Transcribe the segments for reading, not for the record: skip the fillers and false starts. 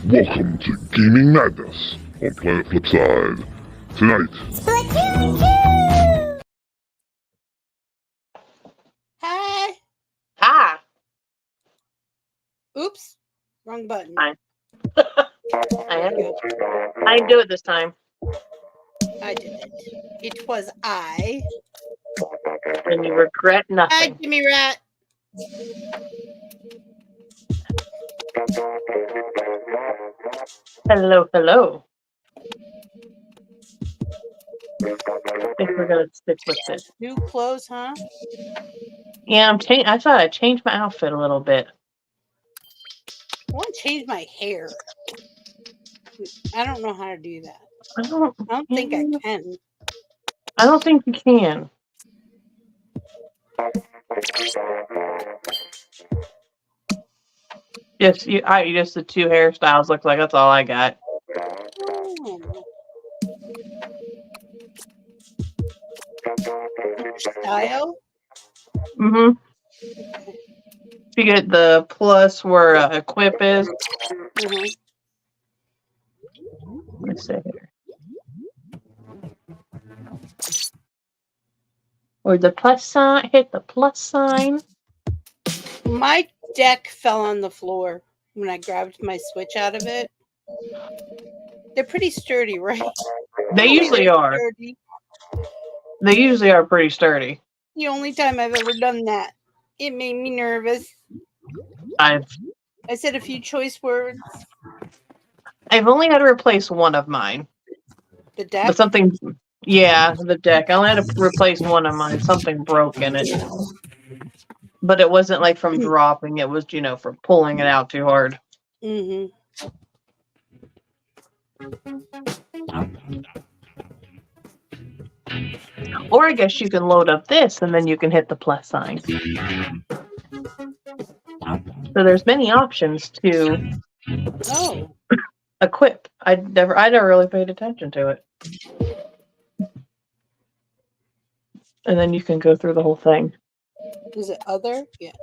Welcome to Gaming Madness on Planet Flipside. Tonight, Splatoon2! Hi. Hi. Oops. Wrong button. Fine. I didn't do it this time. I did it. It was I. And you regret Hi, nothing. Jimmy Rat. Hello, hello. I think we're gonna stick with this. New clothes, huh? Yeah, I thought I'd change my outfit a little bit. I want to change my hair. I don't know how to do that. I don't think I can. I don't think you can. Just just the two hairstyles look like that's all I got. Oh. Style? Mm-hmm. You get the plus where equip is. Mm-hmm. Let's see here. Or the plus sign, hit the plus sign. My deck fell on the floor when I grabbed my Switch out of it. They're pretty sturdy, right? They usually are. Sturdy. They usually are pretty sturdy. The only time I've ever done that. It made me nervous. I said a few choice words. I've only had to replace one of mine. The deck? But something, yeah, the deck. I only had to replace one of mine. Something broke in it. But it wasn't like from dropping. It was, from pulling it out too hard. Mm-hmm. Or I guess you can load up this and then you can hit the plus sign. So there's many options to equip. I never really paid attention to it. And then you can go through the whole thing. Is it other? Yes.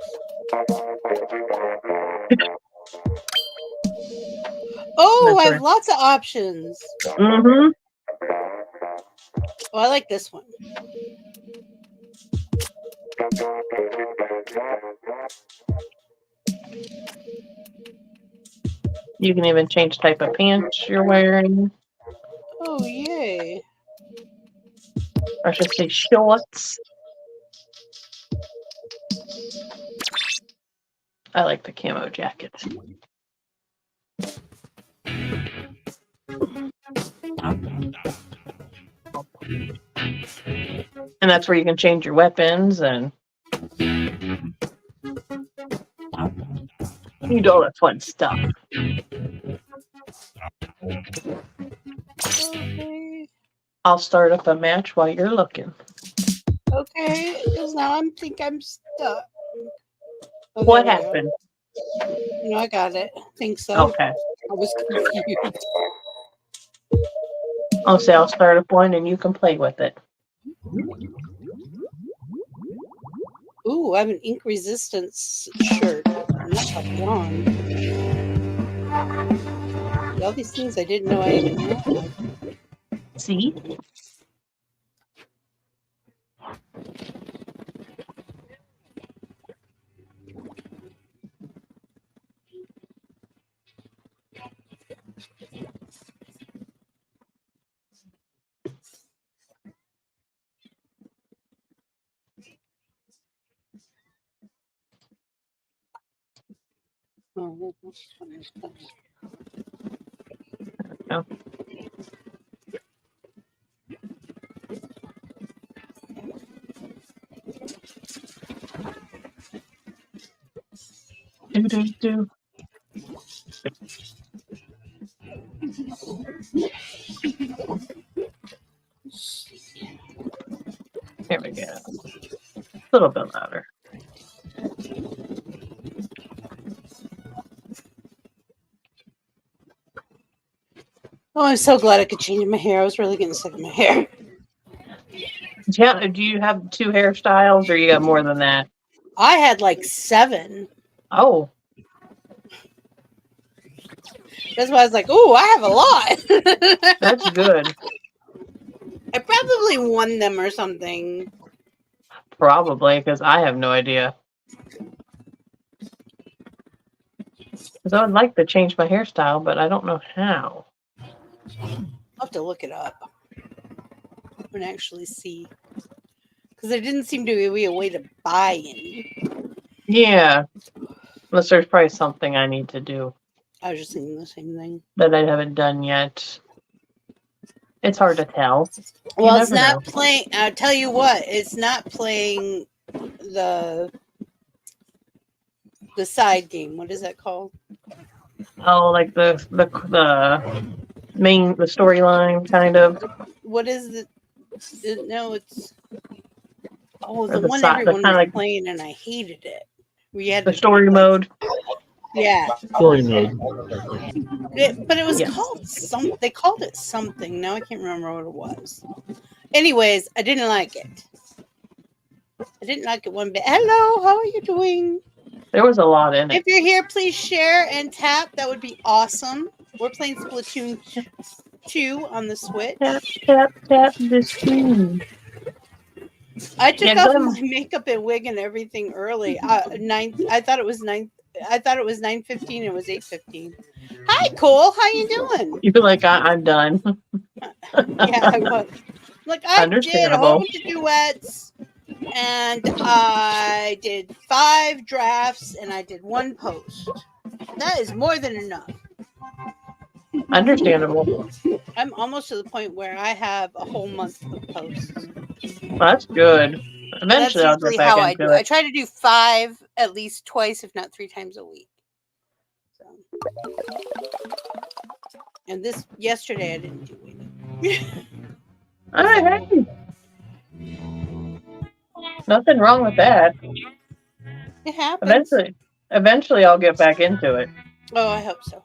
Oh, I have lots of options. Mm-hmm. Oh, I like this one. You can even change type of pants you're wearing. Oh, yay. Or I should say shorts. I like the camo jacket. And that's where you can change your weapons and you do all that fun stuff. Okay. I'll start up a match while you're looking. Okay, because now I think I'm stuck. Oh, what happened? No, I got it. I think so. Okay. I was confused. I'll start up one and you can play with it. Ooh, I have an ink resistance shirt. I'm not fucking on. All these things I didn't know I even had. See? Oh, that's funny. No. Do. Here we go. A little bit louder. Oh, I'm so glad I could change my hair. I was really getting sick of my hair. Yeah, do you have 2 hairstyles or you got more than that? I had like 7. Oh. That's why I was like, "Ooh, I have a lot." That's good. I probably won them or something. Probably, because I have no idea. Because I would like to change my hairstyle, but I don't know how. I'll have to look it up and actually see. Because there didn't seem to be a way to buy any. Yeah. Unless there's probably something I need to do I was just thinking the same thing. that I haven't done yet. It's hard to tell. Well, it's not playing. I'll tell you what, it's not playing the side game. What is that called? Oh, like the storyline kind of. What is it? No, it's the the one side- the everyone kinda was like- playing, and I hated it. We had The to story like, mode. Yeah, Story mode. but it was Yes. called some. They called it something. Now I can't remember what it was. Anyways, I didn't like it. I didn't like it one bit. Hello, how are you doing? There was a lot in If it. you're here, please share and tap. That would be awesome. We're playing Splatoon2 on the Switch. Tap, tap, tap the screen. I took Yeah, off them- my makeup and wig and everything early. I thought it was 9:15. It was 8:15. Hi, Cole. How you doing? You feel like I'm done. Yeah, I was. Like I did a Understandable. whole bunch of duets, and I did 5 drafts, and I did 1 post. That is more than enough. Understandable. I'm almost to the point where I have a whole month of posts. That's good. Eventually, I'll That's get usually back how I into do. I it. try to do 5 at least twice, if not 3 times a week. So, and yesterday I didn't do any. All right, hey. Nothing wrong with that. It happens. Eventually, I'll get back into it. Oh, I hope so.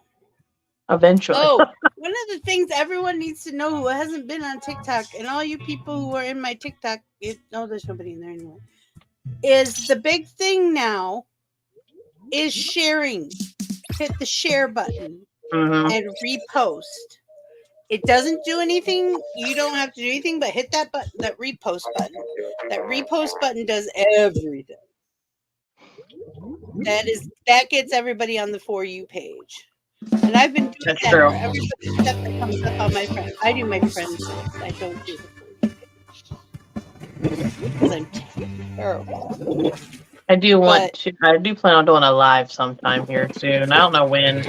Eventually. Oh, one of the things everyone needs to know who hasn't been on TikTok, and all you people who are in my TikTok, there's nobody in there anymore, is the big thing now is sharing. Hit the share button Mhm. and repost. It doesn't do anything. You don't have to do anything but hit that button, that repost button. That repost button does everything. That gets everybody on the For You page. And I've been doing That's that true. for every step that comes up on my friend. I do my friends list. I don't do the For You page. Because I'm terrible. I do want to. I do plan on doing a live sometime here soon. I don't know when.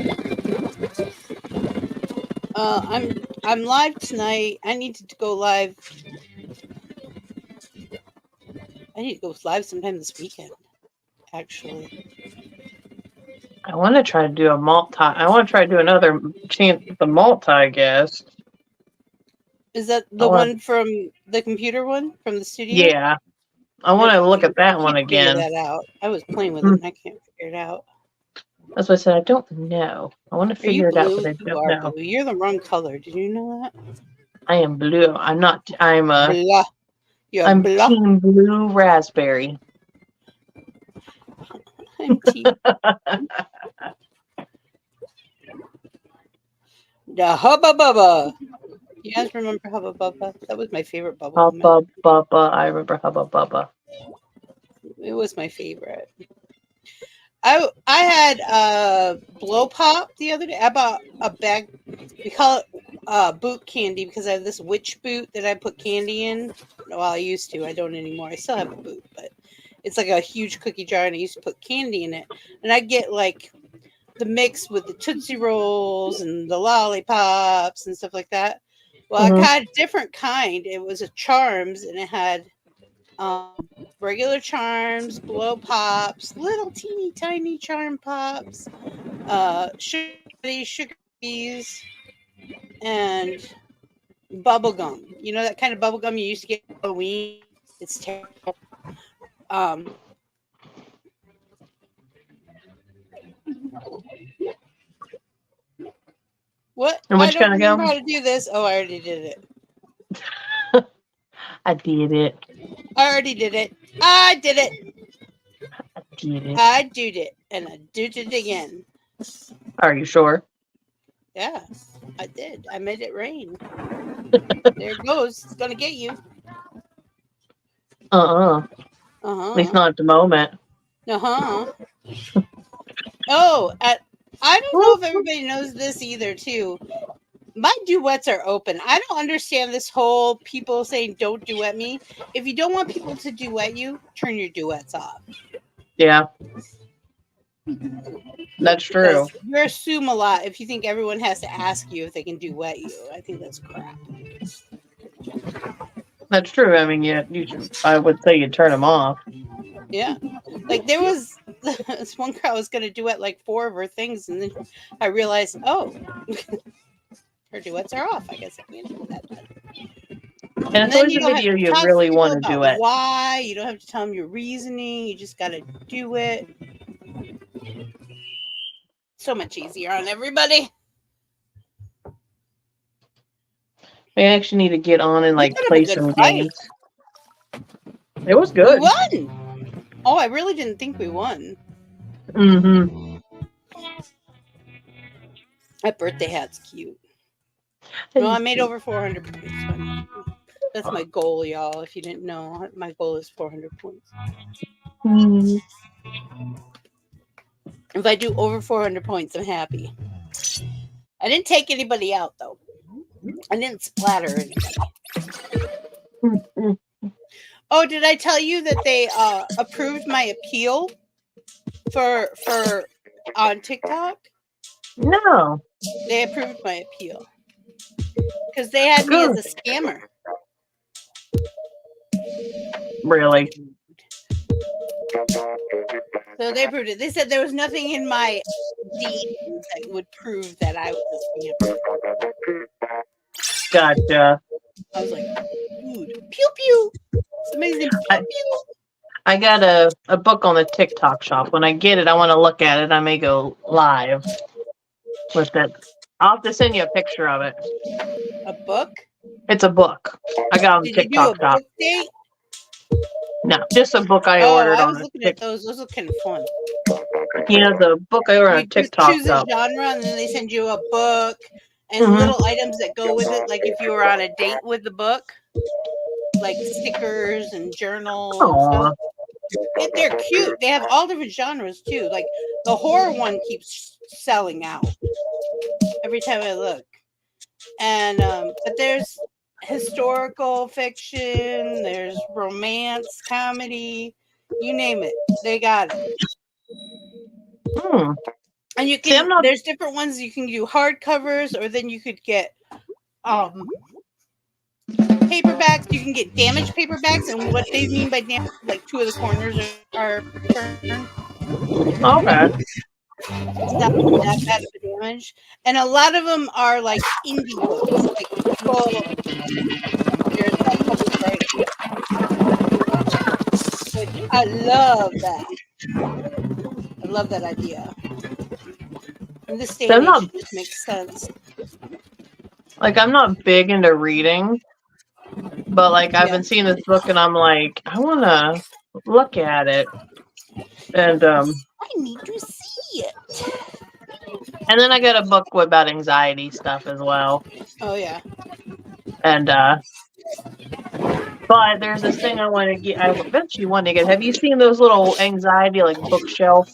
I'm live tonight. I need to go live. I need to go live sometime this weekend. Actually, I want to try to do a multi. I want to try to do another chance at the multi guest. is that the one from the computer one from the studio? Yeah, I want to look at that one again. Figure that out. I was playing with it and I can't figure it out. That's what I said. I don't know. I want to figure it out, but I don't know. Blue. You're the wrong color. Did you know that? I am blue. I'm not. I'm Blah. I'm blah. team blue raspberry. I'm team. The Hubba Bubba. You guys remember Hubba Bubba? That was my favorite bubble. Hubba Bubba. I remember Hubba Bubba. It was my favorite. I had blow pop the other day. I bought a bag. We call it boot candy because I have this witch boot that I put candy in. Well, I used to. I don't anymore. I still have a boot, but it's like a huge cookie jar, and I used to put candy in it. And I get like the mix with the Tootsie Rolls and the lollipops and stuff like that. Well, I got a different kind. It was a Charms, and it had regular Charms, blow pops, little teeny tiny charm pops, sugar bees, and bubble gum. You know that kind of bubble gum you used to get at Halloween? It's terrible. What? And which I don't kind of remember gum? how to do this. Oh, I already did it. I did it. I already did it. I did it. I did it. I did it. And I did it again. Are you sure? Yeah, I did. I made it rain. There it goes. It's gonna get you. At least not at the moment. Oh, I don't know if everybody knows this either, too. My duets are open. I don't understand this whole people saying don't duet me. If you don't want people to duet you, turn your duets off. Yeah. That's true. Because you assume a lot if you think everyone has to ask you if they can duet you. I think that's crap. That's true. I mean, yeah, I would say you turn them off. Yeah. Like there was this one girl I was going to duet like 4 of her things, and then I realized, oh, her duets are off. I guess I can't do that. And it's always a video you really want to duet. Why? You don't have to tell them your reasoning. You just got to do it. So much easier on everybody. We actually need to get on and like play some games. It was good. We won. Oh, I really didn't think we won. Mm-hmm. That birthday hat's cute. No, I made over 400 points. That's my goal, y'all. If you didn't know, my goal is 400 points. Mm-hmm. If I do over 400 points, I'm happy. I didn't take anybody out, though. I didn't splatter anybody. Mm-hmm. Oh, did I tell you that they approved my appeal for on TikTok? No. They approved my appeal because they had me as a scammer. Really? So they approved it. They said there was nothing in my deeds that would prove that I was a scammer. Gotcha. I was like, dude, pew pew. Somebody's in pew pew. I got a book on the TikTok shop. When I get it, I want to look at it. I may go live with it. I'll have to send you a picture of it. A book? It's a book. I got on the TikTok shop. Book date? No, just a book I ordered on the looking at those. Those look kind of fun. You know, the book I ordered on TikTok choose a genre, and then they send you a book and little items that go with it. Like if you were on a date with the book, like stickers and journals. And stuff. They're cute. They have all different genres too. Like the horror one keeps selling out every time I look. And but there's historical fiction, there's romance, comedy, you name it, they got it. And you can there's different ones. You can do hardcovers, or then you could get paperbacks. You can get damaged paperbacks, and what they mean by damage, like 2 of the corners are turned. Okay. That bad of damage, and a lot of them are like indie books. Like people, I love that. I love that idea. And this stage just makes sense. Like I'm not big into reading, but like I've been seeing this book, and I'm like, I want to look at it, and I need to see it. And then I got a book about anxiety stuff as well. Oh yeah. And but there's this thing I want to get. I eventually want to get. Have you seen those little anxiety like bookshelf,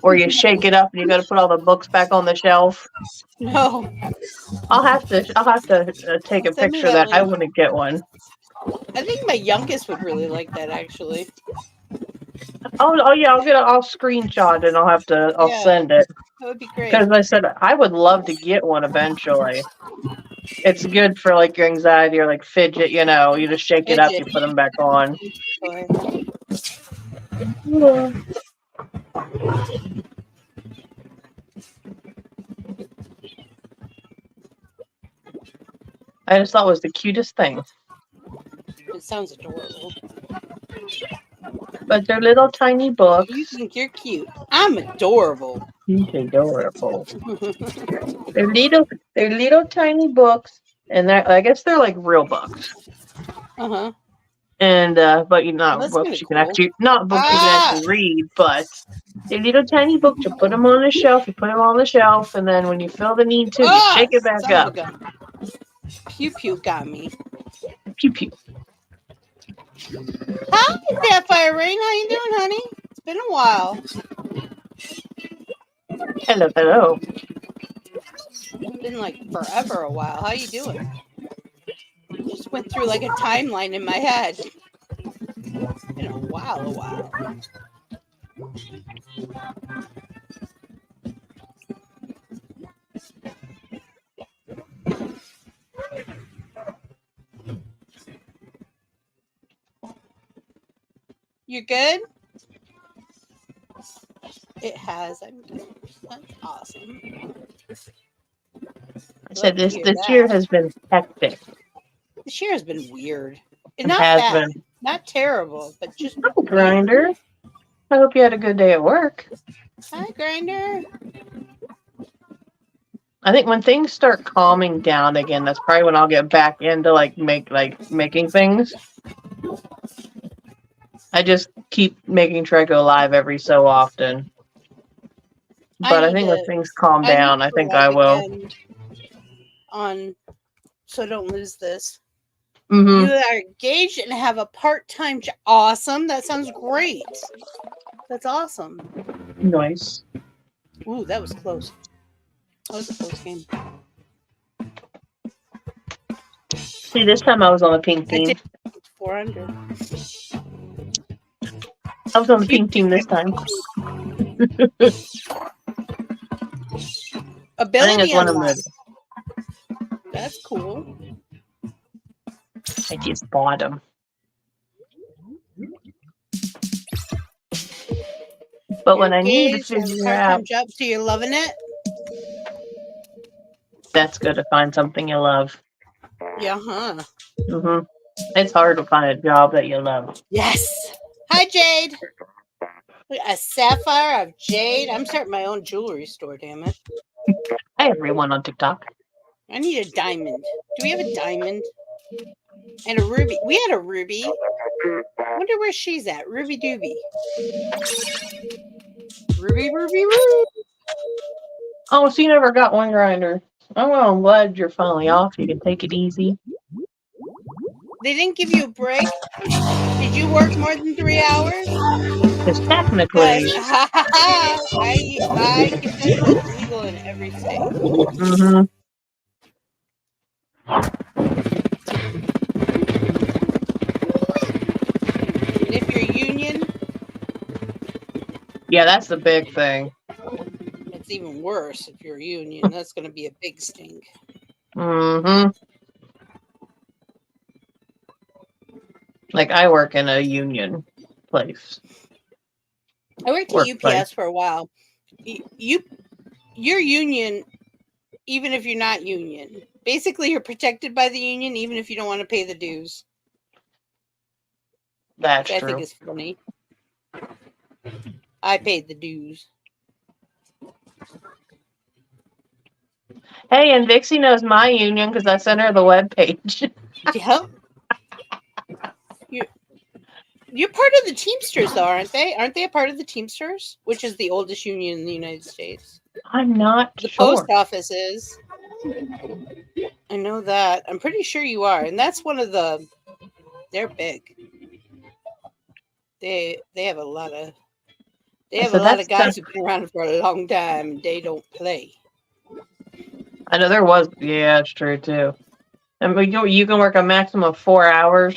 where you shake it up and you got to put all the books back on the shelf? No. I'll have to take a picture of that. I want to get one. I think my youngest would really like that, actually. Oh yeah, I'll screenshot and I'll send it. That would be great. Because I said I would love to get one eventually. It's good for like your anxiety or like fidget, you know. You just shake it up, you put them back on. Yeah. I just thought it was the cutest thing. It sounds adorable. But they're little tiny books. You think you're cute. I'm adorable. He's adorable. They're little tiny books, and I guess they're like real books. Uh-huh. And but you're Well, not that's books kinda you can cool. actually not books you can Ah! actually read, but a little tiny book. You put them on the shelf. You put them on the shelf, and then when you feel the need to, you Ah! shake it back Son of a up. gun. Pew pew got me. Pew pew. Hi, Sapphire Rain. How you doing, honey? It's been a while. Hello, hello. It's been like forever a while. How you doing? Just went through like a timeline in my head. It's been a while. You good? It has. I'm good. That's awesome. I said Love to this hear year that. has been hectic. This year has been weird. It Not has bad. been. Not terrible, but just Oh, weird. Grinder. I hope you had a good day at work. Hi, Grinder. I think when things start calming down again, that's probably when I'll get back into making things. I just keep making sure I go live every so often. But I think when things calm down, I think I will. So don't lose this. Mm-hmm. You are engaged and have a part-time job. Awesome. That sounds great. That's awesome. Nice. Ooh, that was close. That was a close game. See, this time I was on the pink I team. did 400. I was on the pink team this time. Ability I think it's unlocked. That's cool. I just bought them. But when I need to figure out, job, so you're loving it. that's good to find something you love. Yeah, huh? Mm-hmm. It's hard to find a job that you love. Yes. Hi, Jade. A sapphire of jade. I'm starting my own jewelry store. Damn it. Hi, everyone on TikTok. I need a diamond. Do we have a diamond? And a ruby. We had a ruby. I wonder where she's at. Ruby Dooby. Ruby. Oh, so you never got one, Grinder. Oh, well, I'm glad you're finally off. You can take it easy. They didn't give you a break. Did you work more than 3 hours? Because technically, I contend that's legal in every state. mm-hmm. And if you're union, Yeah, that's the big thing. it's even worse if you're union. That's going to be a big stink. Mm-hmm. Like, I work in a union place. I worked at UPS for a while. You're union, even if you're not union. Basically, you're protected by the union, even if you don't want to pay the dues. That's which true. I think is funny. I paid the dues. Hey, and Vixie knows my union because I sent her the webpage. Yep. You're part of the Teamsters, though, aren't they? Aren't they a part of the Teamsters, which is the oldest union in the United States? I'm not the sure. Post office is. I know that. I'm pretty sure you are, and that's one of the. They're big. They have a lot of. They have a lot of guys who've been around for a long time, and they don't play. I know there was. Yeah, it's true too. I mean, you can work a maximum of 4 hours.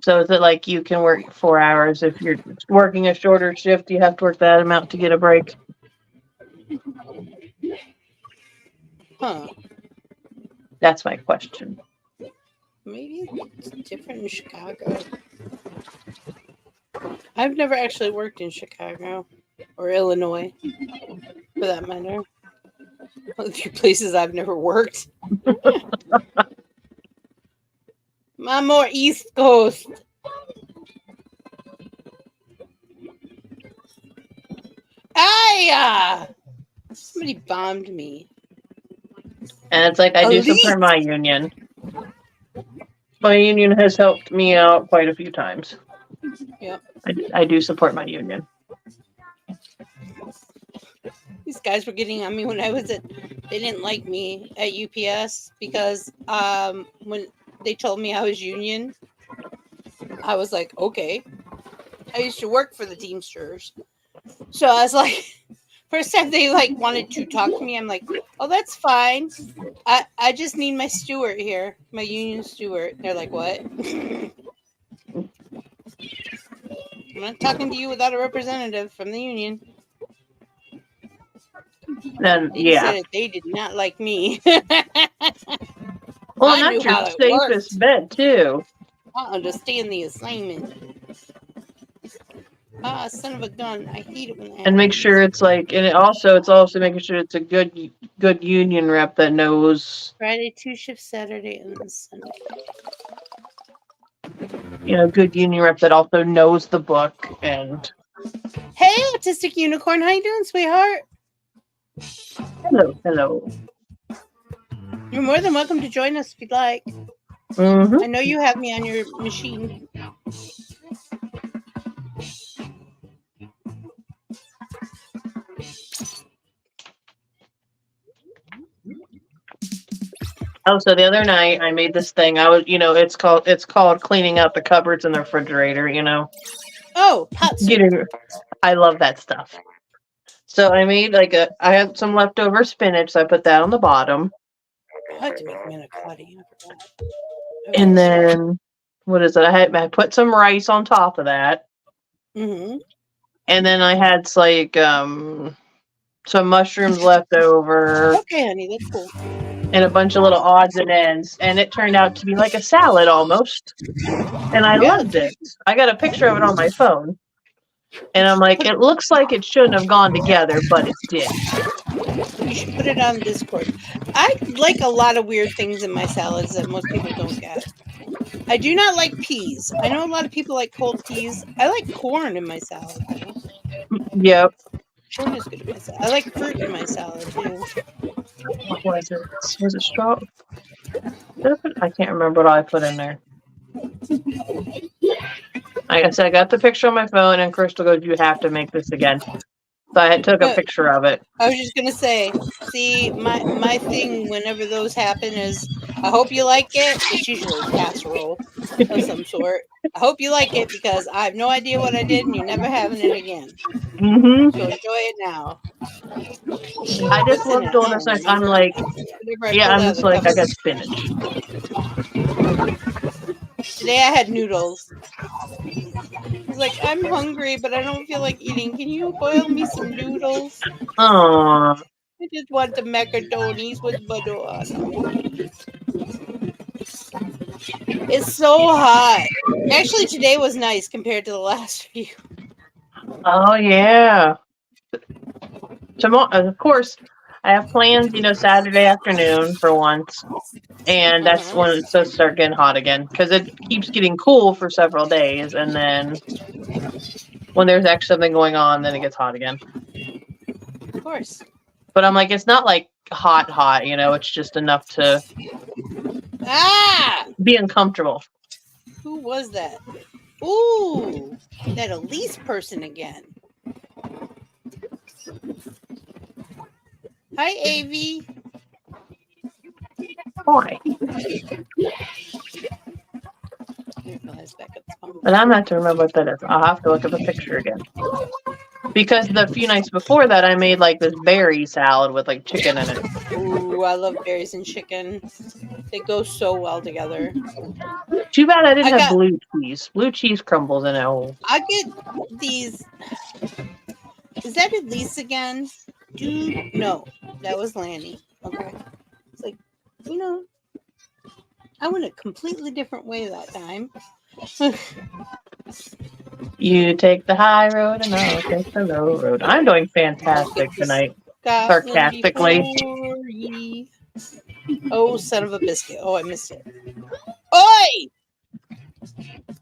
So is it like you can work 4 hours if you're working a shorter shift? You have to work that amount to get a break. Huh. That's my question. Maybe it's different in Chicago. I've never actually worked in Chicago or Illinois, for that matter. One of the few places I've never worked. I'm more East Coast. Somebody bombed me. And it's like, I do Elite. support my union. My union has helped me out quite a few times. Yep. I do support my union. These guys were getting on me when I was they didn't like me at UPS because when they told me I was union, I was like, okay. I used to work for the Teamsters. So I was like, first time they like wanted to talk to me, I'm like, oh, that's fine. I just need my steward here, my union steward. They're like, what? I'm not talking to you without a representative from the union. Then They yeah. said they did not like me. Well, I that's knew your how it safest bet too. I understand the assignment. Ah, son of a gun! I hate it when that And make sure it's like, and it's also making sure it's a good union rep that knows. Friday 2 shifts, Saturday and Sunday. Good union rep that also knows the book and. Hey, autistic unicorn, how you doing, sweetheart? Hello. You're more than welcome to join us if you'd like. Mm-hmm. I know you have me on your machine. Oh, so the other night I made this thing. I was, it's called cleaning out the cupboards in the refrigerator. Oh, hot soup. I love that stuff. So I made I had some leftover spinach, so I put that on the bottom. I like to make manicotti. And then, what is it? I put some rice on top of that. Mm-hmm. And then I had some mushrooms left over. Okay, honey, that's cool. And a bunch of little odds and ends. And it turned out to be like a salad almost. And I loved it. I got a picture of it on my phone. And I'm like, it looks like it shouldn't have gone together, but it did. You should put it on Discord. I like a lot of weird things in my salads that most people don't get. I do not like peas. I know a lot of people like cold peas. I like corn in my salad. Yep. Corn is good in my salad. I like fruit in my salad too. What was it? Was it straw? I can't remember what I put in there. Like I said, I got the picture on my phone, and Crystal goes, "You have to make this again." So I took a picture of it. I was just gonna say, see, my thing whenever those happen is, I hope you like it. It's usually casserole of some sort. I hope you like it because I have no idea what I did, and you're never having it again. Mm-hmm. So enjoy it now. I just love doing this. I'm like, yeah, I'm just like, I got spinach. Today I had noodles. I was like, I'm hungry, but I don't feel like eating. Can you boil me some noodles? Aww. I just want the macaronis with butter on them. It's so hot. Actually, today was nice compared to the last few. Oh, yeah. Tomorrow, of course, I have plans, Saturday afternoon for once. And that's when it's supposed to start getting hot again. Because it keeps getting cool for several days. And then when there's actually something going on, then it gets hot again. Of course. But I'm like, it's not like hot, it's just enough to be uncomfortable. Who was that? Ooh, that Elise person again. Hi, Avi. Why? But I'm not to remember what that is. I'll have to look at the picture again. Because the few nights before that, I made like this berry salad with like chicken in it. Ooh, I love berries and chicken. They go so well together. Too bad I didn't have blue cheese. Blue cheese crumbles in it. I get these. Is that Elise again? Dude, no, that was Lanny. Okay. It's like, I went a completely different way that time. You take the high road and I'll take the low road. I'm doing fantastic tonight. Sarcastically. Oh, son of a biscuit. Oh, I missed it. Oi!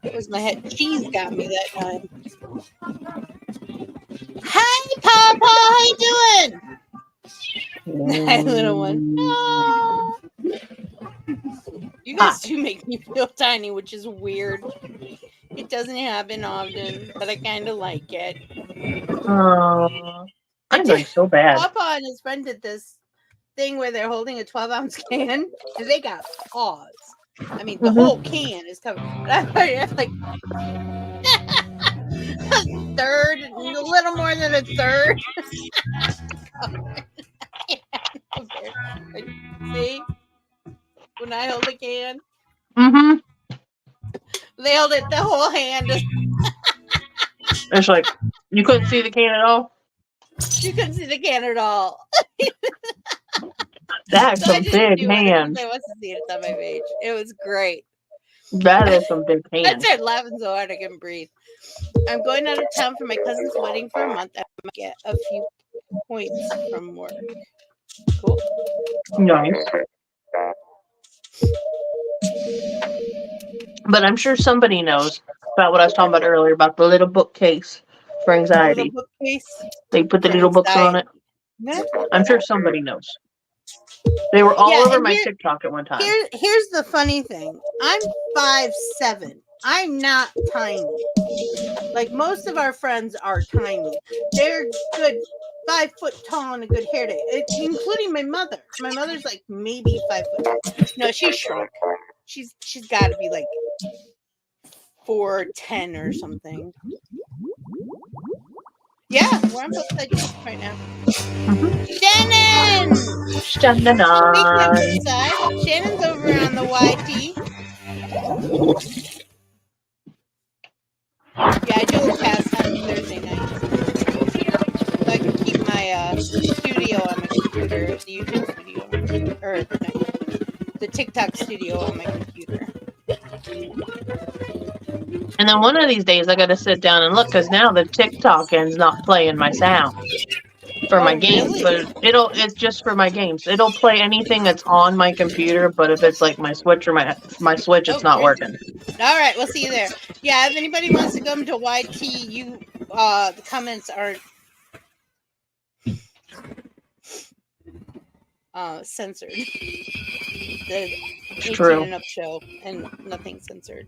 It was my head. Cheese got me that time. Hi, Papa. How you doing? Hi, little one. No. You guys do make me feel tiny, which is weird. It doesn't happen often, but I kind of like it. I'm doing so bad. Papa and his friend did this thing where they're holding a 12-ounce can, and they got paws. I mean, the whole can is covered. I'm like a third, a little more than a third. See? When I hold a can, they hold it the whole hand. It's like you couldn't see the can at all. You couldn't see the can at all. That's some big hands. I want to see it on my page. It was great. That is some big hands. I started laughing so hard I couldn't breathe. I'm going out of town for my cousin's wedding for a month. I might get a few points from work. Cool. Nice. But I'm sure somebody knows about what I was talking about earlier about the little bookcase for anxiety. Little bookcase They put the little books on it. I'm sure somebody knows. They were all over my TikTok at one time. Here's the funny thing. I'm 5'7". I'm not tiny. Like most of our friends are tiny. They're good 5 foot tall and a good hair day, including my mother. My mother's like maybe 5 foot. No, she's shrunk. She's got to be like 4'10" or something. Yeah, we're on Flipside right now. Shannon! Shannon's over on the YT. Yeah, I do a cast on Thursday nights. So I can keep my studio on my computer, the YouTube studio, or the TikTok studio on my computer. And then one of these days I got to sit down and look because now the TikTok end's not playing my sound for my games, really? but it's just for my games. It'll play anything that's on my computer, but if it's like my Switch or my Switch, it's not working. All right, we'll see you there. Yeah, if anybody wants to come to YT, the comments aren't censored. The 18 and up show and nothing censored.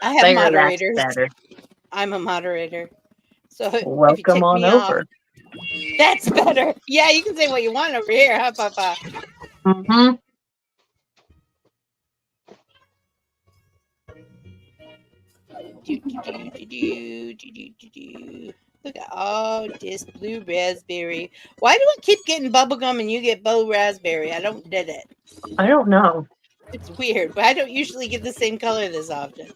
I have moderators. I'm a moderator. So welcome on over. That's better. Yeah, you can say what you want over here, huh, Papa? Look at all this blue raspberry. Why do I keep getting bubblegum and you get blue raspberry? I don't get it. I don't know. It's weird, but I don't usually get the same color this often.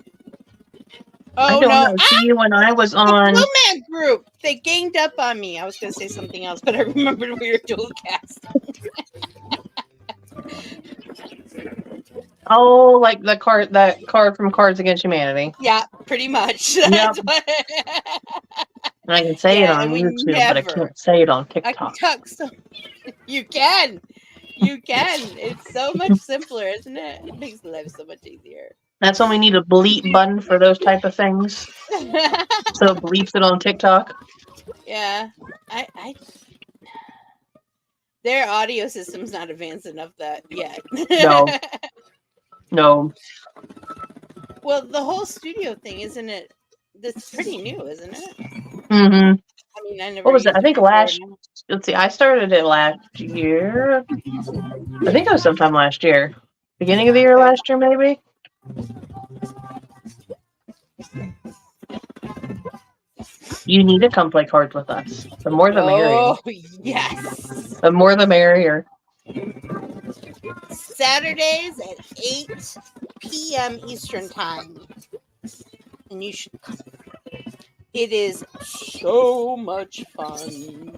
Oh, I don't know. See, when I was on the Blue Man Group, they ganged up on me. I was going to say something else, but I remembered we were dual cast. Oh, like that card from Cards Against Humanity. Yeah, pretty much. Yep. I can say it on YouTube, but I can't say it on TikTok. I can talk you can. You can. It's so much simpler, isn't it? It makes life so much easier. That's when we need a bleep button for those type of things. So it bleeps it on TikTok. Yeah. Their audio system's not advanced enough yet. No. Well, the whole studio thing, isn't it? That's pretty new, isn't it? I mean, I never. What was it? I think let's see. I started it last year. I think it was sometime last year. Beginning of the year last year, maybe. You need to come play cards with us. The more the merrier. Oh, yes. The more the merrier. Saturdays at 8 p.m. Eastern Time. And you should come. It is so much fun.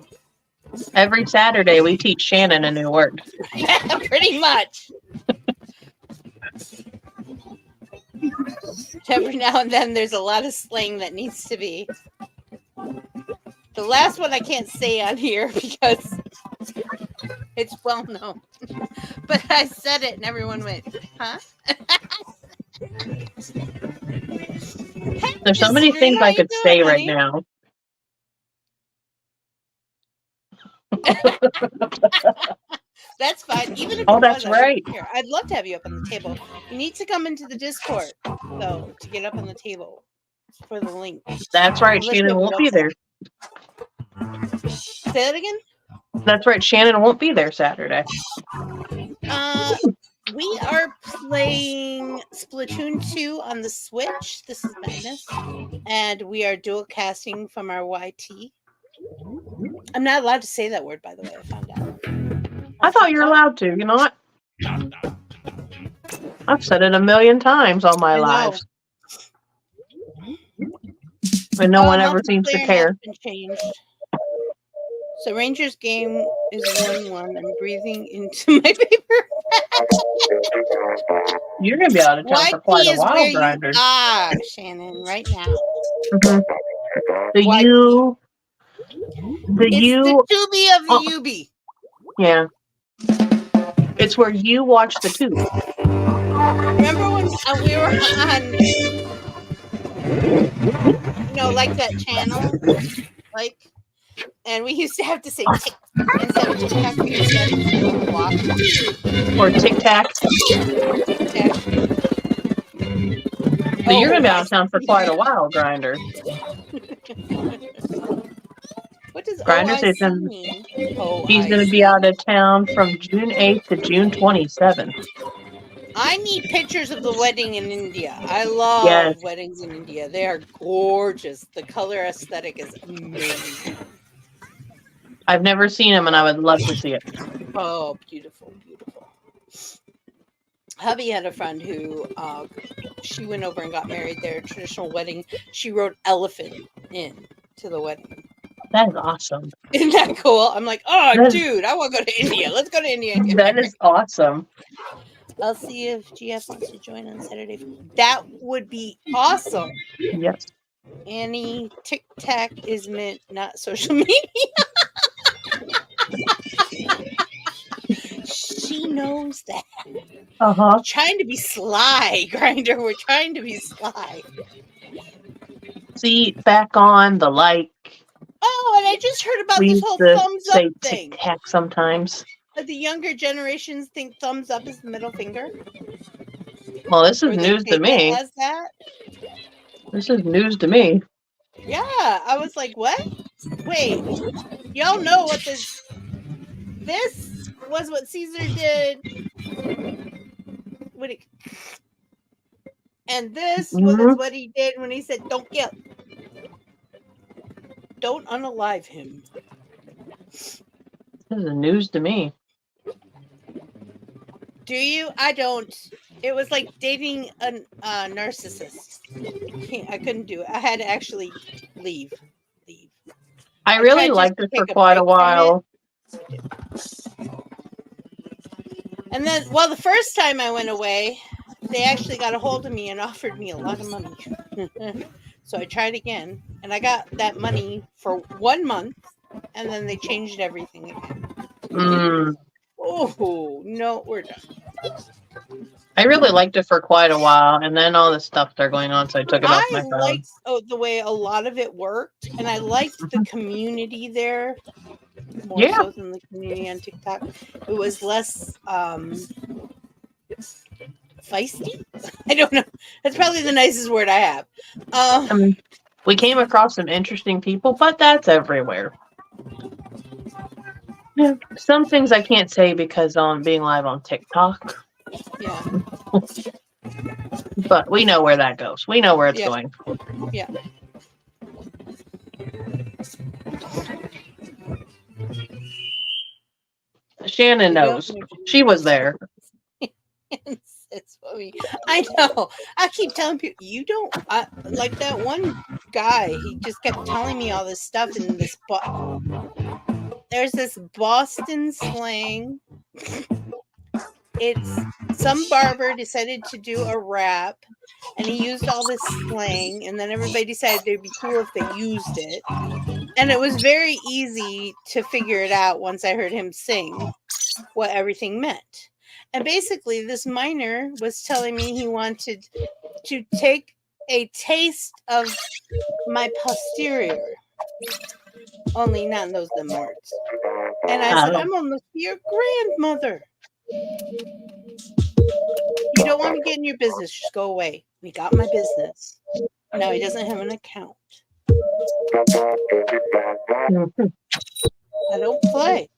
Every Saturday, we teach Shannon a new word. Pretty much. Every now and then, there's a lot of slang that needs to be. The last one I can't say on here because it's well known. But I said it and everyone went, huh? There's so many things I could say right now. That's fine. Even if Oh, it that's was, I right. wouldn't care. I'd love to have you up on the table. You need to come into the Discord, though, to get up on the table for the link. That's right. Unless you Shannon have won't no be there. Say that again? That's right. Shannon won't be there Saturday. We are playing Splatoon2 on the Switch. This is Madness. And we are dual casting from our YT. I'm not allowed to say that word, by the way, I found out. I thought you were allowed to. You know what? I've said it a million times on my lives. And no one ever seems to care. Been changed. So Ranger's game is 1-1. I'm breathing into my paper. You're going to be out of town for quite a while, Grinder. Shannon, right now. Mm-hmm. The Tubi of the Ubi. Yeah. It's where you watch the tube. Remember when we were on, like that channel? And we used to have to say tick instead of tic-tac. We used to have to walk. Or tic-tac. Tic-tac. So you're going to be out of town for quite a while, Grinder. What does Grinder says mean? He's going to be out of town from June 8th to June 27th. I need pictures of the wedding in India. I love weddings in India. They are gorgeous. The color aesthetic is amazing. I've never seen them, and I would love to see it. Oh, beautiful, beautiful. Hubby had a friend who she went over and got married there, traditional wedding. She wrote elephant in to the wedding. That is awesome. Isn't that cool? I'm like, dude, I want to go to India. Let's go to India. That is awesome. I'll see if GF wants to join on Saturday. That would be awesome. Yes. Annie, tic-tac is meant, not social media. She knows that. Uh-huh. Trying to be sly, Grinder. We're trying to be sly. See, back on the like. Oh, and I just heard about this whole thumbs up thing. Tic-tac sometimes. The younger generations think thumbs up is the middle finger. Well, this is news to me. As that? This is news to me. Yeah, I was like, what? Wait, y'all know what this was what Caesar did. And this was what he did when he said, don't kill. Don't unalive him. This is news to me. Do you? I don't. It was like dating a narcissist. I couldn't do it. I had to actually leave. I really liked it for quite a while. And then, the first time I went away, they actually got a hold of me and offered me a lot of money. So I tried again, and I got that money for 1 month, and then they changed everything again. Oh, no, we're done. I really liked it for quite a while, and then all this stuff started going on, so I took it off my phone. I liked the way a lot of it worked, and I liked the community there more so than the community on TikTok. It was less feisty. I don't know. That's probably the nicest word I have. We came across some interesting people, but that's everywhere. Yeah, some things I can't say because I'm being live on TikTok. Yeah. But we know where that goes. We know where it's going. Yeah. Shannon knows. She was there. It's funny. I know. I keep telling people, you don't like that one guy. He just kept telling me all this stuff in this book. There's this Boston slang. It's some barber decided to do a rap, and he used all this slang, and then everybody decided it'd be cool if they used it. And it was very easy to figure it out once I heard him sing what everything meant. And basically, this miner was telling me he wanted to take a taste of my posterior. Only not in those them words. And I said, I'm almost your grandmother. You don't want to get in your business. Just go away. We got my business. Now he doesn't have an account. I don't play.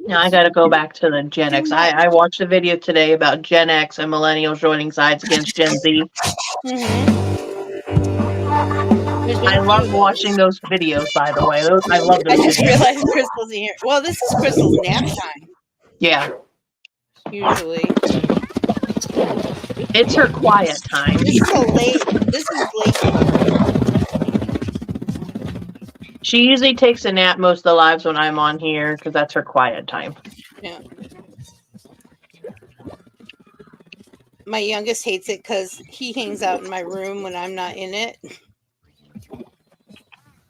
Now I got to go back to the Gen X. I watched a video today about Gen X and millennials joining sides against Gen Z. I love watching those videos, by the way. I love those videos. I just realized Crystal's here. Well, this is Crystal's nap time. Yeah. Usually. It's her quiet time. This is late. She usually takes a nap most of the lives when I'm on here because that's her quiet time. Yeah. My youngest hates it because he hangs out in my room when I'm not in it.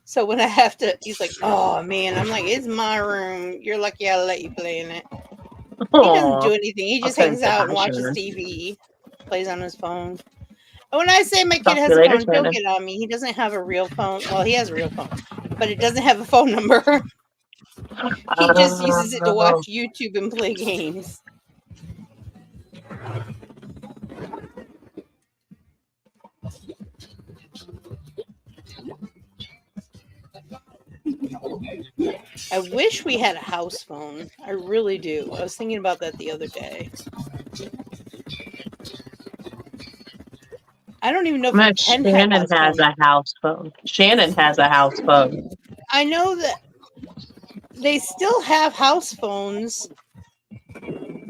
So when I have to, he's like, oh man, I'm like, it's my room. You're lucky I'll let you play in it. He doesn't do anything. He just hangs out and watches TV, plays on his phone. And when I say my kid has a phone, don't get on me. He doesn't have a real phone. Well, he has a real phone, but it doesn't have a phone number. He just uses it to watch YouTube and play games. I wish we had a house phone. I really do. I was thinking about that the other day. I don't even know if Shannon has a house phone. Shannon has a house phone. I know that they still have house phones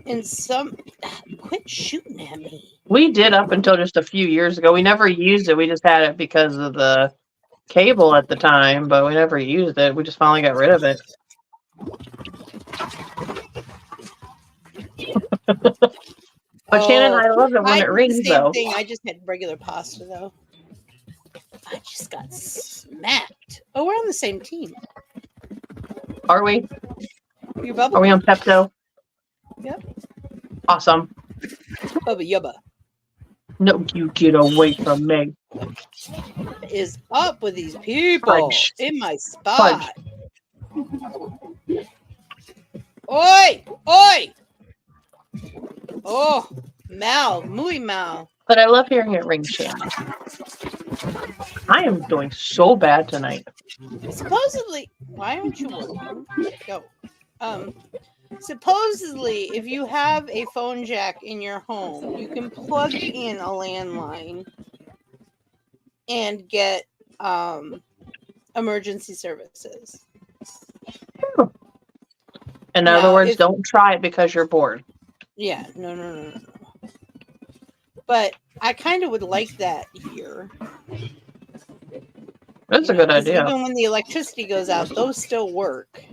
in some. Quit shooting at me. We did up until just a few years ago. We never used it. We just had it because of the cable at the time, but we never used it. We just finally got rid of it. But Shannon, I love it when it rings, though. Thing. I just had regular pasta, though. I just got smacked. Oh, we're on the same team. Are we? You Bubba? Are we on Pepto? Yep. Awesome. Bubba Yubba. No, you get away from me. What is up with these people in my spot? Oi! Oi! Oh, Mal, muy Mal. But I love hearing it ring, Shannon. I am doing so bad tonight. Supposedly, why aren't you working? Go. Supposedly, if you have a phone jack in your home, you can plug in a landline and get emergency services. In other words, don't try it because you're bored. Yeah, no. But I kind of would like that here. That's a good idea. Even when the electricity goes out, those still work.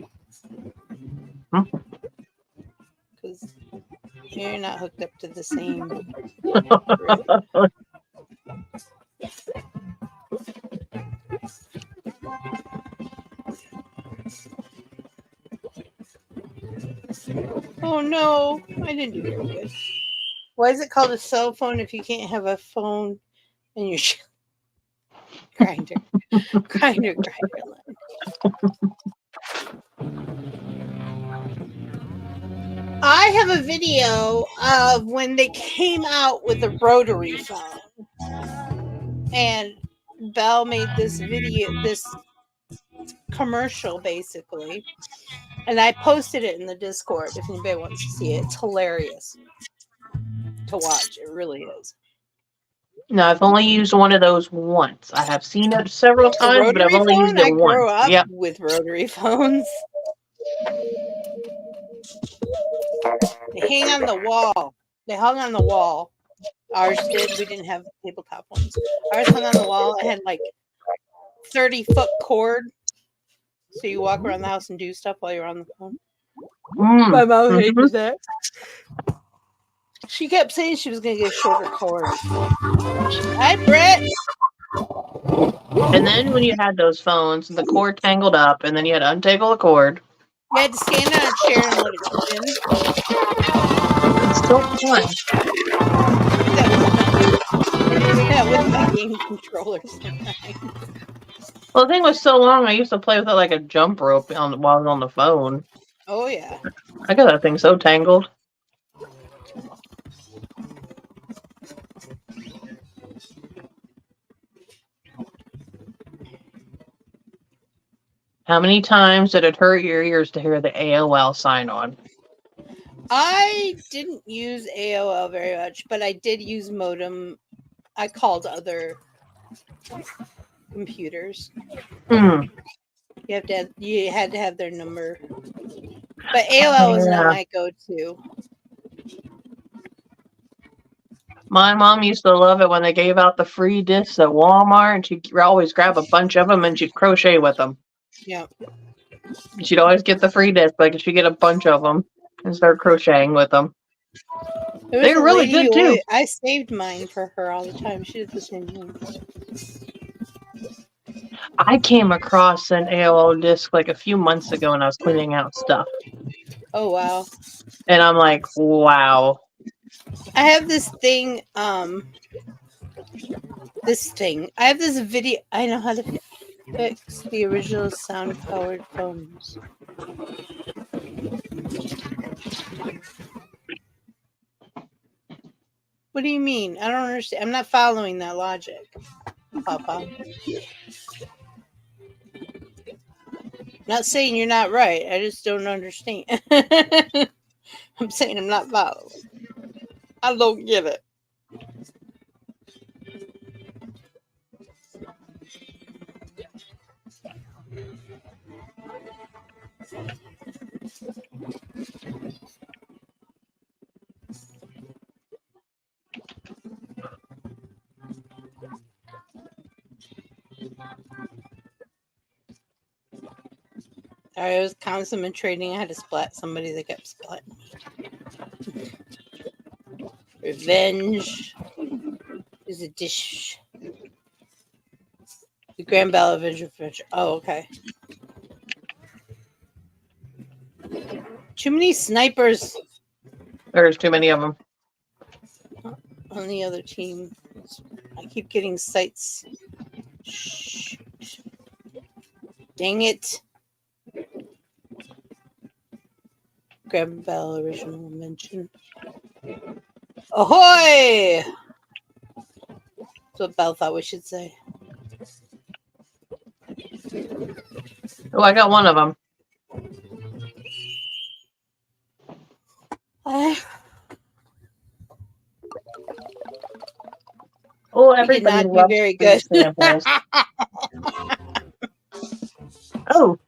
Because you're not hooked up to the same grid. Oh no, I didn't do very good. Why is it called a cell phone if you can't have a phone in your grinder? Grinder line. I have a video of when they came out with the rotary phone. And Belle made this video, this commercial basically. And I posted it in the Discord if anybody wants to see it. It's hilarious to watch. It really is. No, I've only used one of those once. I have seen it several times, but I've only used it once. I grew up with rotary phones. They hang on the wall. They hung on the wall. Ours did. We didn't have tabletop ones. Ours hung on the wall. It had like 30-foot cord. So you walk around the house and do stuff while you're on the phone. My mom hated that. She kept saying she was going to get a shorter cord. Hi, Brett. And then when you had those phones, the cord tangled up, and then you had to untangle the cord. You had to stand on a chair and let it spin. It's still fun. That was my game controller sometimes. Well, the thing was so long, I used to play with it like a jump rope while I was on the phone. Oh yeah. I got that thing so tangled. How many times did it hurt your ears to hear the AOL sign on? I didn't use AOL very much, but I did use modem. I called other computers. Hmm. You had to have their number. But AOL was not my go-to. My mom used to love it when they gave out the free discs at Walmart, and she'd always grab a bunch of them and she'd crochet with them. Yeah. She'd always get the free disc, like she'd get a bunch of them and start crocheting with them. They were really good too. I saved mine for her all the time. She did the same thing. I came across an AOL disc like a few months ago when I was cleaning out stuff. Oh wow. And I'm like, wow. I have this thing, I have this video. I know how to fix the original sound powered phones. What do you mean? I don't understand. I'm not following that logic, Papa. Not saying you're not right. I just don't understand. I'm saying I'm not following. I don't get it. I was concentrating. I had to splat somebody that kept splatting me. Revenge is a dish. The Grand Bell Adventure. Oh, okay. Too many snipers. There's too many of them. On the other team. I keep getting sights. Shoot. Dang it. Grand Bell original mention. Ahoy! That's what Belle thought we should say. Oh, I got one of them. Oh, everybody did not loves do very good. samples. Oh.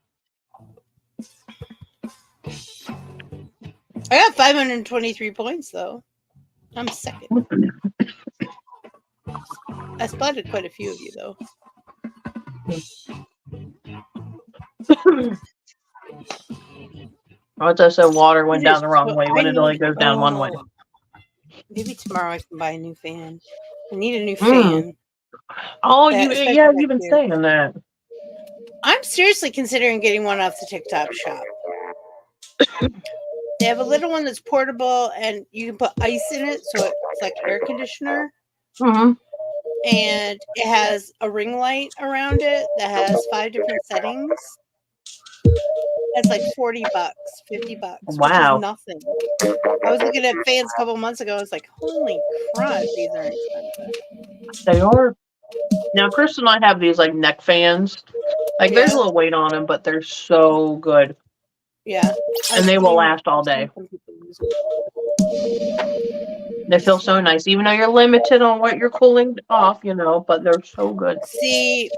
I got 523 points, though. I'm second. I spotted quite a few of you, though. I just said water went down the wrong way when it only goes down one way. Maybe tomorrow I can buy a new fan. I need a new fan. Oh, you've been saying that. I'm seriously considering getting one off the TikTok shop. They have a little one that's portable, and you can put ice in it, so it's like air conditioner. Mm-hmm. And it has a ring light around it that has 5 different settings. That's like $40, $50. Wow. Which is nothing. I was looking at fans a couple months ago. I was like, holy crap, these are expensive. They are. Now, Kris and I have these like neck fans. Like there's a little weight on them, but they're so good. Yeah. And they will last all day. They feel so nice, even though you're limited on what you're cooling off, but they're so good. See,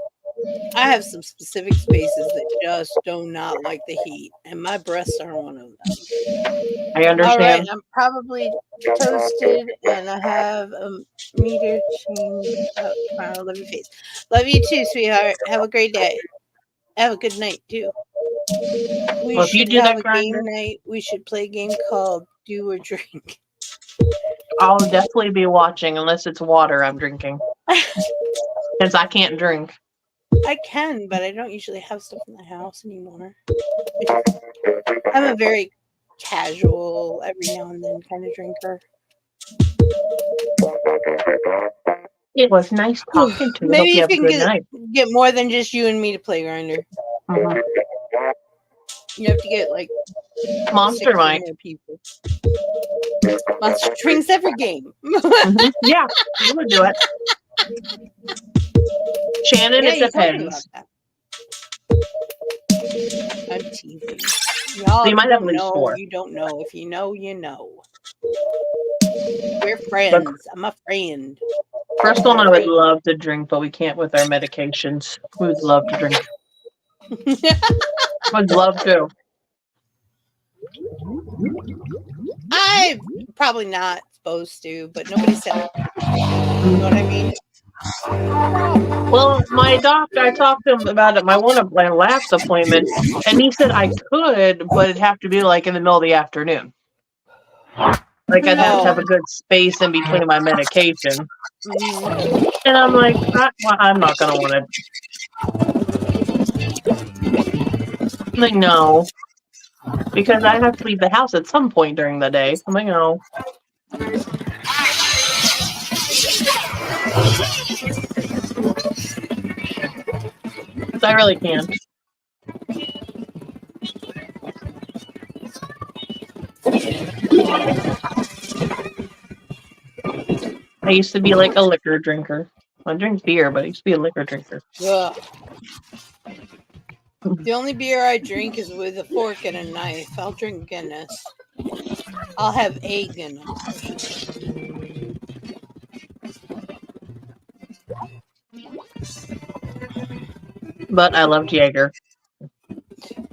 I have some specific spaces that just do not like the heat, and my breasts are one of them. I understand. All right, I'm probably toasted, and I have a meter change up tomorrow. Love your face. Love you too, sweetheart. Have a great day. Have a good night too. We should have a game night. We should play a game called Do or Drink. I'll definitely be watching unless it's water I'm drinking. Because I can't drink. I can, but I don't usually have stuff in the house anymore. I'm a very casual, every now and then kind of drinker. It was nice talking to you. Maybe Hope you you have a can good night. get more than just you and me to play Grinder. Mhm. You have to get like Monster 6 or might. more people. Monster drinks every game. Mhm. Yeah, you would do it. Shannon, Yeah, it you told me about depends. that. I'm teasing. Y'all, So you if might you have at don't least know, 4. you don't know. If you know, you know. We're But friends. I'm a friend. Crystal and I would love to drink, but we can't with our medications. We would love to drink. Would love to. I'm probably not supposed to, but nobody said I could. You know what I mean? Well, my doctor, I talked to him about it. My labs appointment, and he said I could, but it'd have to be like in the middle of the afternoon. Like I'd have to have a good space in between my medication. Mhm. And I'm like, I'm not gonna want it. I'm like, no, because I have to leave the house at some point during the day. I'm like, no. I really can't. I used to be like a liquor drinker. I drink beer, but I used to be a liquor drinker. Ugh. The only beer I drink is with a fork and a knife. I'll drink Guinness. I'll have a Guinness. But I loved Jaeger.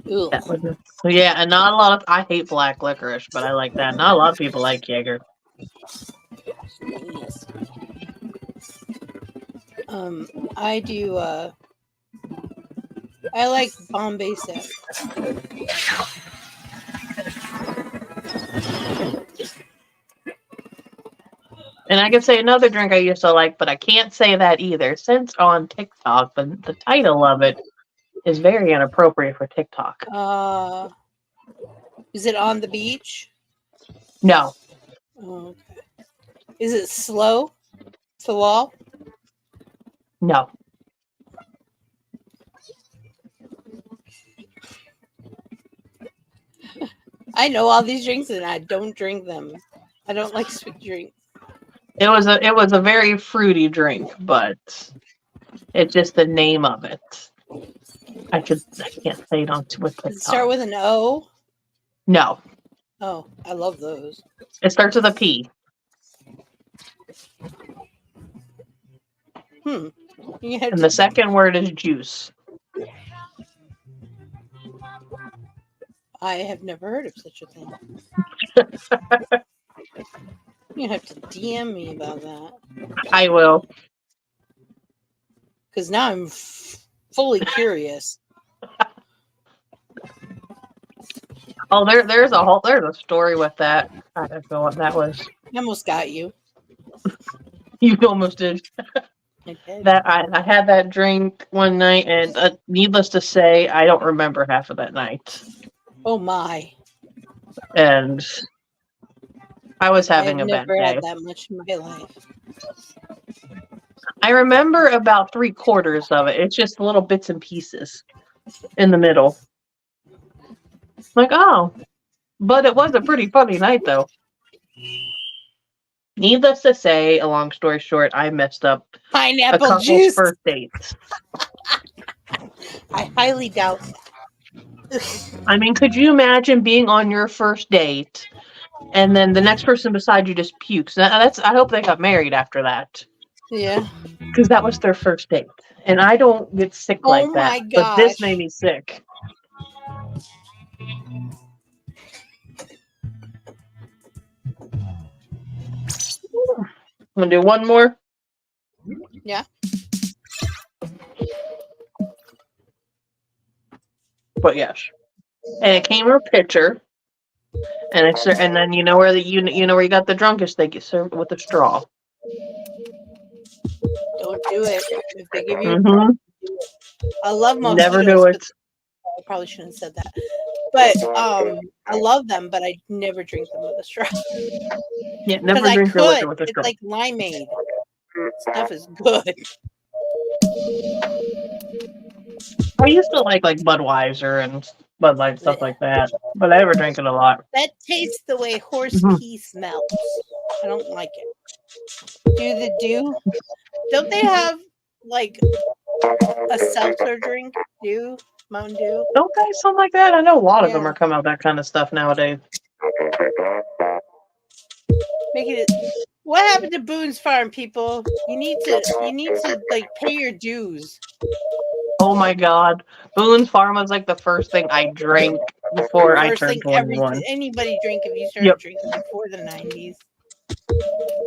Ugh. That was yeah, and not a lot of. I hate black licorice, but I like that. Not a lot of people like Jaeger. Nice. I do. I like Bombay Set. And I could say another drink I used to like, but I can't say that either, since on TikTok, the title of it is very inappropriate for TikTok. Is it on the beach? No. Oh, okay. Is it slow? Wall? No. I know all these drinks and I don't drink them. I don't like sweet drinks. It was a very fruity drink, but it's just the name of it. I can't say it on with TikTok. Does it start with an O? No. Oh, I love those. It starts with a P. And the second word is juice. I have never heard of such a thing. You have to DM me about that. I will. Because now I'm fully curious. Oh, there's a story with that. I don't know what that was. I almost got you. You almost did. I did. That I had that drink one night, and needless to say, I don't remember half of that night. Oh my! And I was having a bad day. I've never had that much in my life. I remember about 3/4 of it. It's just little bits and pieces in the middle. Like, oh, but it was a pretty funny night, though. Needless to say, a long story short, I messed up pineapple a couple's juice first dates. I highly doubt that. I mean, could you imagine being on your first date and then the next person beside you just pukes? I hope they got married after that. Yeah. Because that was their first date. And I don't get sick like that. My gosh. But this made me sick. I'm going to do one more. Yeah. But yes. And it came in a pitcher. And then you know where you know where you got the drunkest, they get served with a straw. Don't do it. If they give you I love mojitos. Never do it. I probably shouldn't have said that. But I love them, but I never drink them with a straw. Yeah, never drink your liquor with a straw. It's like limeade. Stuff is good. I used to like Budweiser and Bud Light, stuff like that, but I never drank it a lot. That tastes the way horse Mhm. pee smells. I don't like it. Do? Don't they have like a seltzer drink? Mountain Dew? Okay, something like that. I know a lot of them Yeah. are coming out with that kind of stuff nowadays. What happened to Boone's Farm, people? You need to like pay your dues. Oh my God, Boone's Farm was like the first thing I drank before I First turned thing 21. anybody drink if you started drinking before the 90s.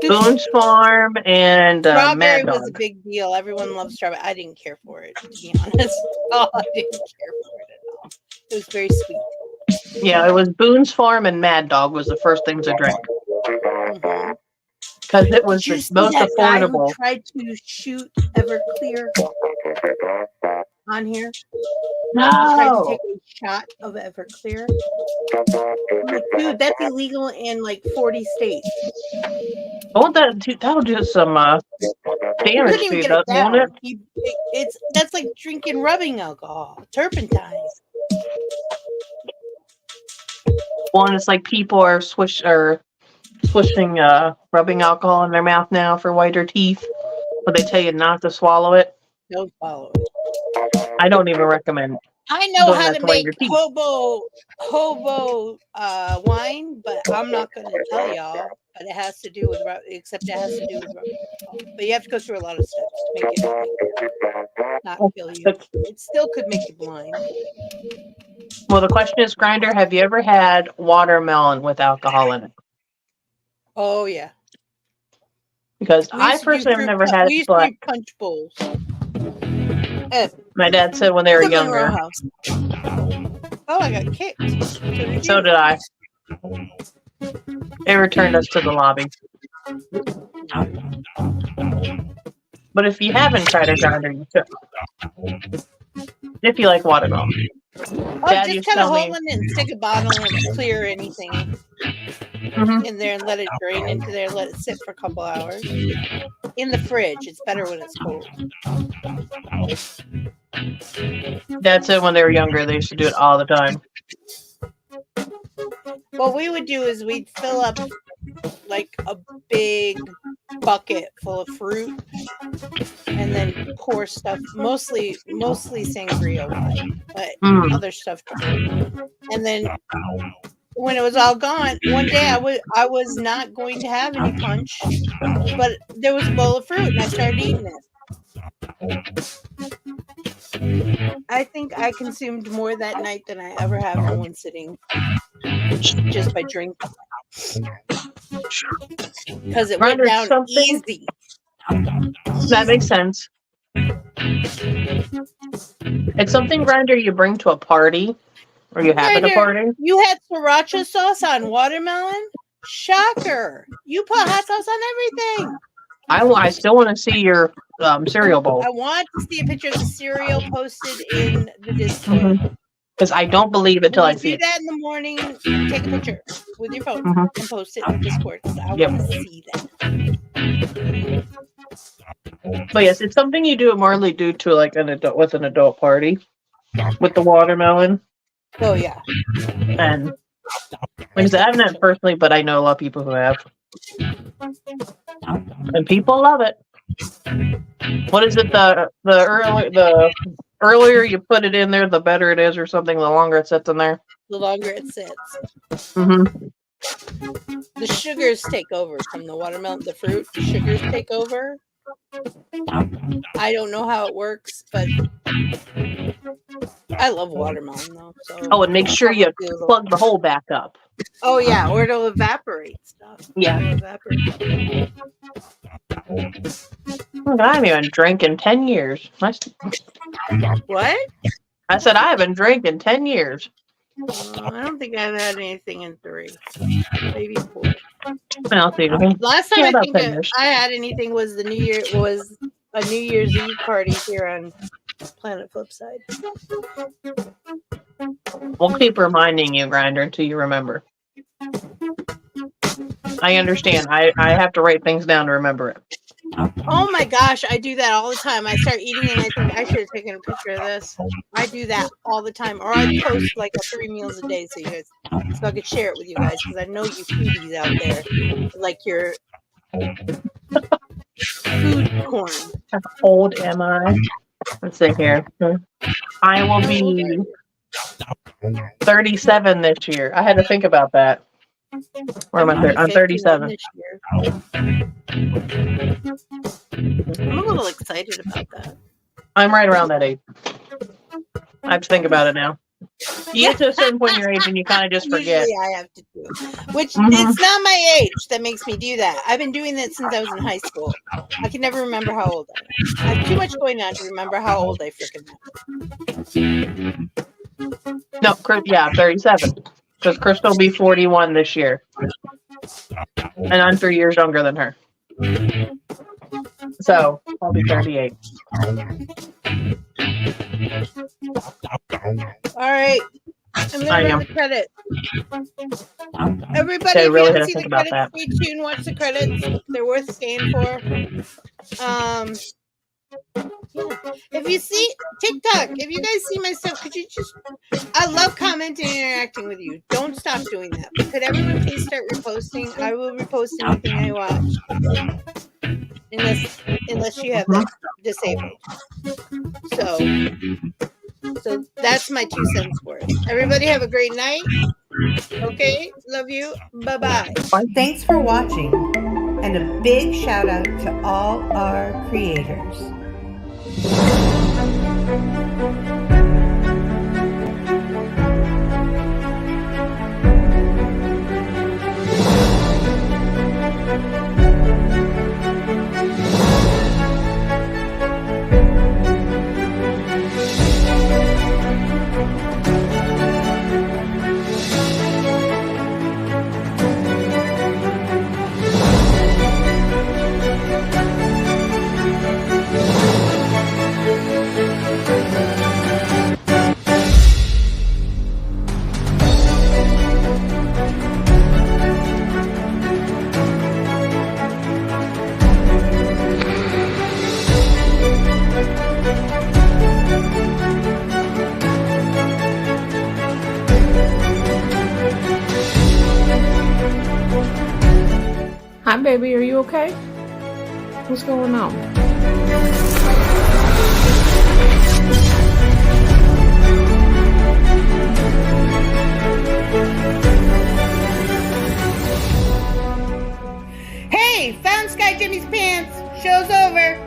Boone's Farm and Strawberry Mad Dog. was a big deal. Everyone loved strawberry. I didn't care for it, to be honest. Oh, I didn't care for it at all. It was very sweet. Yeah, it was Boone's Farm and Mad Dog was the first things I drank. Mhm. Because it was Did you the see most that guy who affordable. tried to shoot Everclear on here? Tried to take No! a shot of Everclear. I'm like, dude, that's illegal in like 40 states. Won't that'll do some You damage couldn't to even you, get it won't down. it? That's like drinking rubbing alcohol, turpentine. One, it's like people are swishing rubbing alcohol in their mouth now for whiter teeth, but they tell you not to swallow it. Don't follow it. I don't even recommend. I know doing how that to white make your teeth. hobo wine, but I'm not going to tell y'all. But it has to do with rubbing alcohol. But you have to go through a lot of steps to make it not kill you. It still could make you blind. Well, the question is, Grinder, have you ever had watermelon with alcohol in it? Oh yeah. Because I personally have never had it, but punch bowls. my dad said when they were younger. Oh, I got kicked. So did I. They returned us to the lobby. But if you haven't tried a Grinder, you should. If you like watermelon. Dad just kind of hold it and stick a bottle of clear anything in there and let it drain into there. Let it sit for a couple hours in the fridge. It's better when it's cold. Dad said when they were younger, they used to do it all the time. What we would do is we'd fill up like a big bucket full of fruit and then pour stuff, mostly sangria wine, but other stuff too. And then when it was all gone, one day I was not going to have any punch, but there was a bowl of fruit and I started eating it. I think I consumed more that night than I ever have in one sitting, just by drinking. Because it went down easy. That makes sense. It's something, Grinder, you bring to a party, or you have at a party. You had sriracha sauce on watermelon? Shocker! You put hot sauce on everything. I still want to see your cereal bowl. I want to see a picture of the cereal posted in the Discord. Because I don't believe it till I see it. Do that in the morning. Take a picture with your phone and post it in the Discord. I want to see that. But yes, it's something you do morally do to like an adult party with the watermelon. Oh yeah. And like I said, I haven't had it personally, but I know a lot of people who have. And people love it. What is it? The earlier you put it in there, the better it is, or something. The longer it sits in there, the longer it sits. The sugars take over from the watermelon. The fruit, the sugars take over. I don't know how it works, but I love watermelon though. So and make sure you plug the hole back up. Oh yeah, or it'll evaporate stuff. Yeah. Evaporate. I haven't even drank in 10 years. What? I said I haven't drank in 10 years. I don't think I've had anything in 3, maybe 4. Last time I think I had anything was a New Year's Eve party here on Planet Flipside. We'll keep reminding you, Grinder, until you remember. I understand. I have to write things down to remember it. Oh my gosh, I do that all the time. I start eating and I think I should have taken a picture of this. I do that all the time. Or I post like 3 meals a day so you guys, so I could share it with you guys because I know you foodies out there like your food corn. How old am I? Let's see here. I will be 37 this year. I had to think about that. Where am I? I'm 37. This year. I'm a little excited about that. I'm right around that age. I have to think about it now. You get to a certain point in your age and you kind of just forget. Usually I have to do it. Which it's not my age that makes me do that. I've been doing that since I was in high school. I can never remember how old I am. I have too much going on to remember how old I freaking am. No, yeah, 37. Because Kris will be 41 this year. And I'm 3 years younger than her. So, I'll be 38. All right. I'm going to run the credits. Everybody, Okay, if really you haven't had to seen think the about credits, that. stay tuned, watch the credits. They're worth staying for. If you see TikTok, if you guys see my stuff, could you just, I love commenting and interacting with you. Don't stop doing that. But could everyone please start reposting? I will repost anything I watch. Unless you have that disabled. So that's my 2 cents worth. Everybody have a great night. Okay, love you. Bye-bye. Thanks for watching, and a big shout out to all our creators. Hi, baby. Are you okay? What's going on? Hey, found SkyJimmie's pants. Show's over.